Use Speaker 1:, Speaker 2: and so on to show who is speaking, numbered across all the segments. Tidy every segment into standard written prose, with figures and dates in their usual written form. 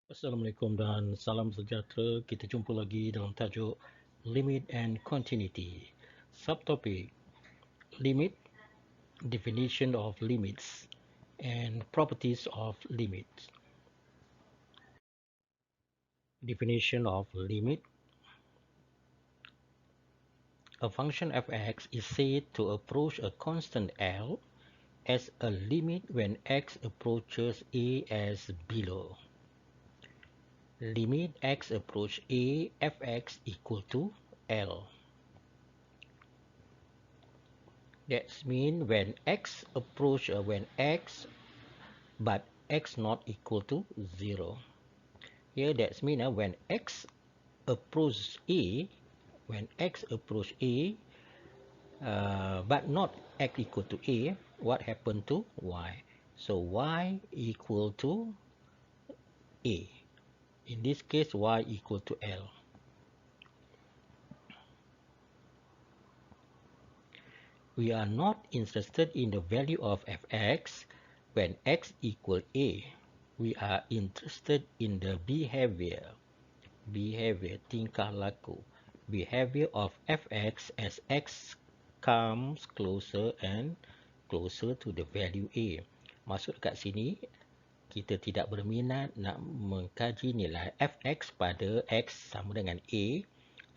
Speaker 1: Assalamualaikum dan salam sejahtera. Kita jumpa lagi dalam tajuk Limit and Continuity. Subtopik Limit, Definition of Limits and Properties of Limits. Definition of limit. A function f(x) is said to approach a constant L as a limit when x approaches a as below. Limit x approach a f(x) equal to L. That's mean when x approach but x not equal to 0. Here that's mean when x approach a, but not x equal to a, what happened to y? So y equal to a. In this case, y equal to L. We are not interested in the value of fx when x equal a. We are interested in the behavior, tingkah laku, behavior of fx as x comes closer and closer to the value a. Maksud kat sini, kita tidak berminat nak mengkaji nilai fx pada x sama dengan a,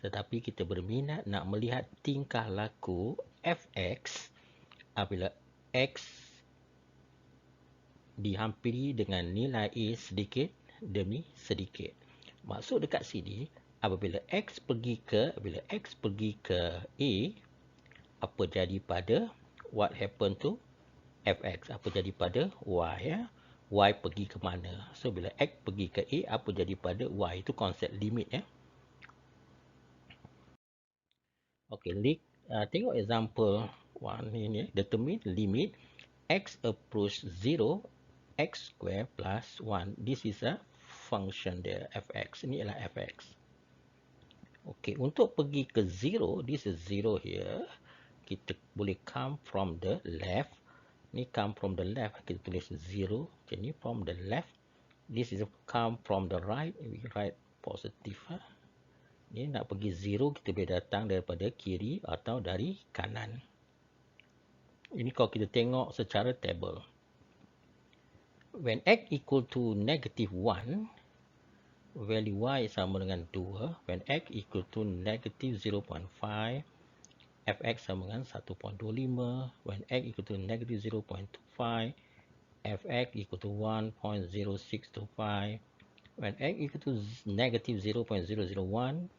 Speaker 1: tetapi kita berminat nak melihat tingkah laku fx apabila x dihampiri dengan nilai a sedikit demi sedikit. Maksud dekat sini, apabila x pergi ke a, apa jadi pada what happen to fx? Apa jadi pada y ya? Y pergi ke mana? So bila x pergi ke a, apa jadi pada y? Itu konsep limit ya. Okey, tengok example 1 ini. Determine limit x approach 0 x square plus 1. This is a function there, fx. Ini adalah fx. Okey, untuk pergi ke 0, this is 0 here. Kita boleh come from the left. Ni come from the left, kita tulis 0. Jadi from the left. This is come from the right. We write positive. Ni nak pergi 0, kita boleh datang daripada kiri atau dari kanan. Ini kalau kita tengok secara table. When x equal to negative 1, value y sama dengan 2. When x equal to negative 0.5, fx sama dengan 1.25. When x equal to negative 0.25, fx equal to 1.0625. When x equal to negative 0.001,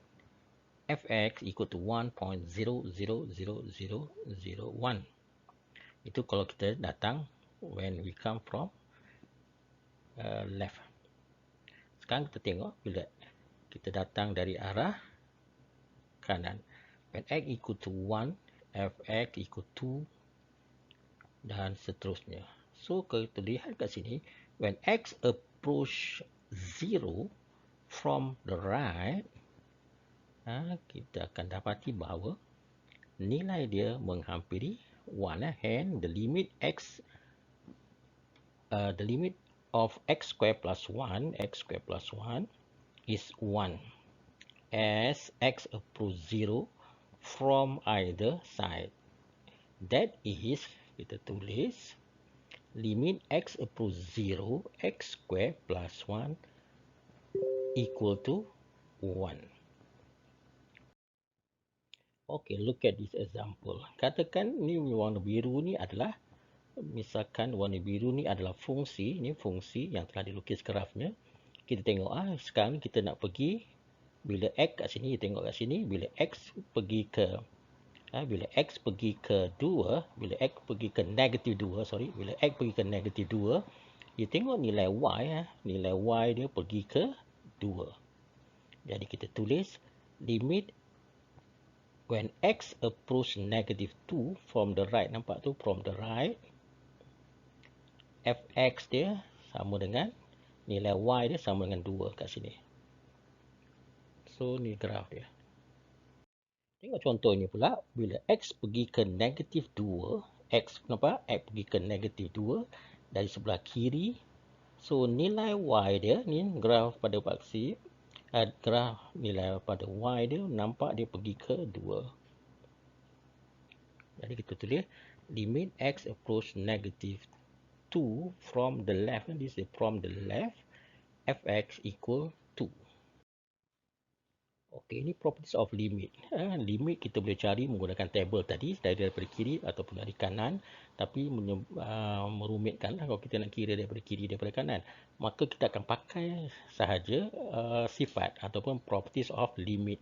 Speaker 1: fx equal to 1.000001. Itu kalau kita datang when we come from left. Sekarang kita tengok bila kita datang dari arah kanan. When x equal to 1, fx equal to 2 dan seterusnya. So kalau kita lihat kat sini, when x approach 0 from the right, kita akan dapati bahawa nilai dia menghampiri 1. Hence the limit of x square plus 1 is 1 as x approach 0 from either side. That is, kita tulis limit x approach 0 x square plus 1 equal to 1. Okay, look at this example. Katakan ni warna biru ni adalah, misalkan warna biru ni adalah fungsi, ni fungsi yang telah dilukis grafnya. Kita tengok sekarang kita nak pergi, bila x kat sini, kita tengok kat sini, bila x pergi ke 2, bila x pergi ke negatif 2, bila x pergi ke negatif 2, kita tengok nilai y, nilai y dia pergi ke 2. Jadi kita tulis limit when x approach negative 2 from the right, nampak tu, from the right, fx dia sama dengan nilai y dia sama dengan 2 kat sini. So ni graf dia. Tengok contohnya pula, bila x pergi ke negatif 2, x pergi ke negatif 2 dari sebelah kiri So nilai y dia ni graf pada paksi, graf nilai pada y dia nampak dia pergi ke 2. Jadi kita tulis limit x approach negative 2 from the left. This is from the left, fx equal 2. Okey, ini properties of limit. Limit kita boleh cari menggunakan table tadi, daripada kiri ataupun dari kanan. Tapi merumitkan kalau kita nak kira daripada kiri daripada kanan. Maka kita akan pakai sahaja sifat ataupun properties of limit.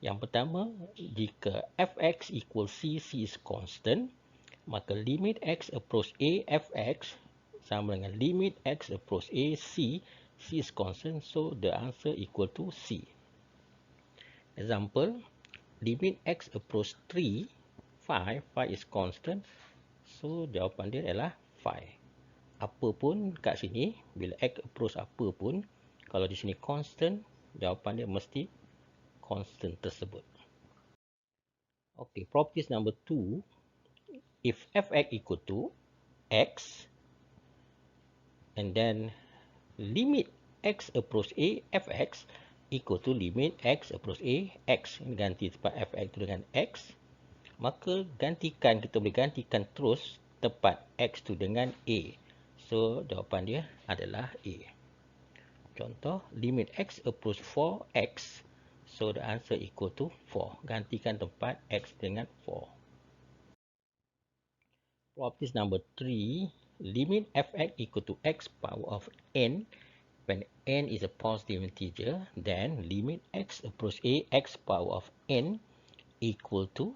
Speaker 1: Yang pertama, jika fx equal c, c is constant, maka limit x approach a, fx sama dengan limit x approach a, c, c is constant. So the answer equal to c. Example, limit x approach 3, 5 is constant. So, jawapan dia adalah 5. Apa pun kat sini, bila x approach apa pun, kalau di sini constant, jawapan dia mesti constant tersebut. Okay, properties number 2. If fx equal to x, and then limit x approach a, fx equal to limit x approach a, x. Ganti tempat fx itu dengan x. Maka kita boleh gantikan terus tempat x tu dengan a. So, jawapan dia adalah a. Contoh, limit x approach 4x. So, the answer equal to 4. Gantikan tempat x dengan 4. Properties number 3. Limit fx equal to x power of n. When n is a positive integer, then limit x approach a, x power of n equal to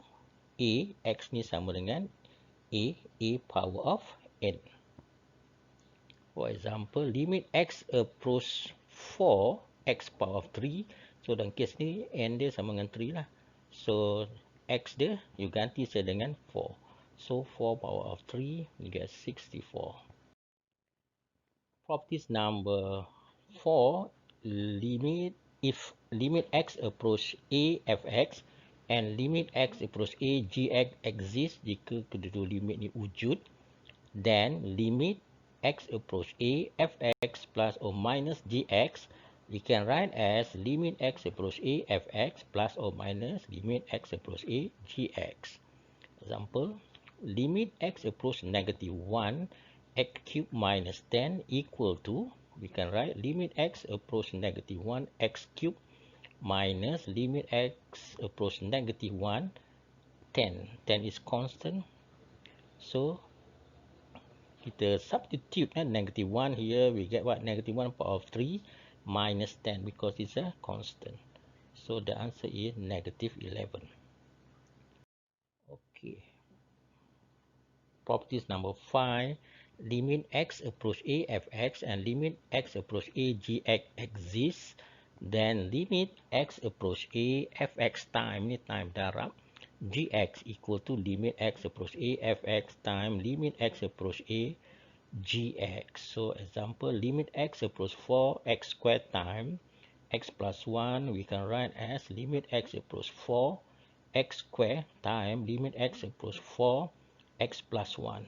Speaker 1: a, x ni sama dengan a power of n. For example, limit x approach 4, x power of 3. So, dalam kes ni, n dia sama dengan 3 lah. So, x dia, you ganti saya dengan 4. So, 4 power of 3, you get 64. Properties number 4, if limit x approach a, fx, and limit x approach a, gx exist, jika kedua-dua limit ni wujud, then limit x approach a, fx plus or minus gx, we can write as limit x approach a, fx plus or minus limit x approach a, gx. Example, limit x approach negative 1, x cubed minus 10 equal to, we can write limit x approach negative 1, x cubed minus limit x approach negative 1, 10. 10 is constant. So, kita substitute negative 1 here, we get what? Negative 1 power of 3 minus 10 because it's a constant. So, the answer is negative 11. Okay. Properties number 5. Limit x approach a, fx, and limit x approach a, gx exists. Then limit x approach a, fx time, ni time darab, gx equal to limit x approach a, fx time limit x approach a, gx. So, example, limit x approach 4, x squared time x plus 1, we can write as limit x approach 4, x squared time limit x approach 4, x plus 1.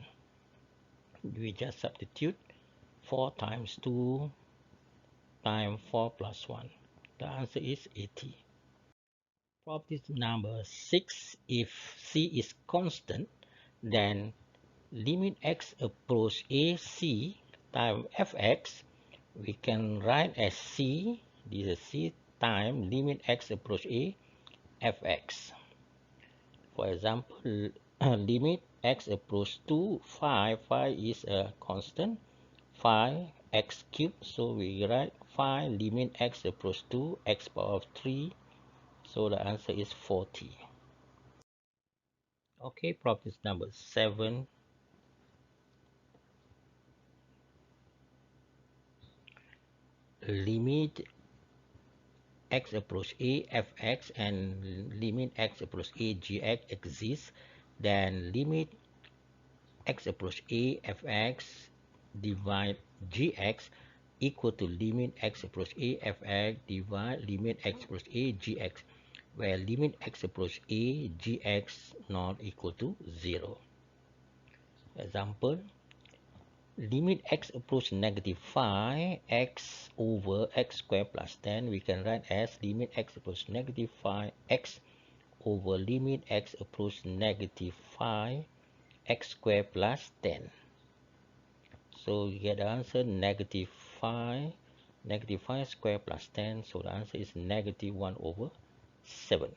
Speaker 1: We just substitute 4 times 2 times 4 plus 1. The answer is 80. Property number 6. If c is constant, then limit x approach a, c times fx, we can write as c, this is c, times limit x approach a, fx. For example, limit x approach to 5, 5 is a constant, 5 x cubed, so we write 5 limit x approach to x power of 3, so the answer is 40. Okay, properties number 7. Limit x approach a, fx, and limit x approach a, gx exists, then limit x approach a, fx divide gx equal to limit x approach a, fx divide limit x approach a, gx, where limit x approach a, gx not equal to 0. Example, limit x approach negative 5, x over x squared plus 10, we can write as limit x approach negative 5, x over limit x approach negative 5, x squared plus 10. So you get the answer negative 5 squared plus 10. So the answer is negative 1 over 7.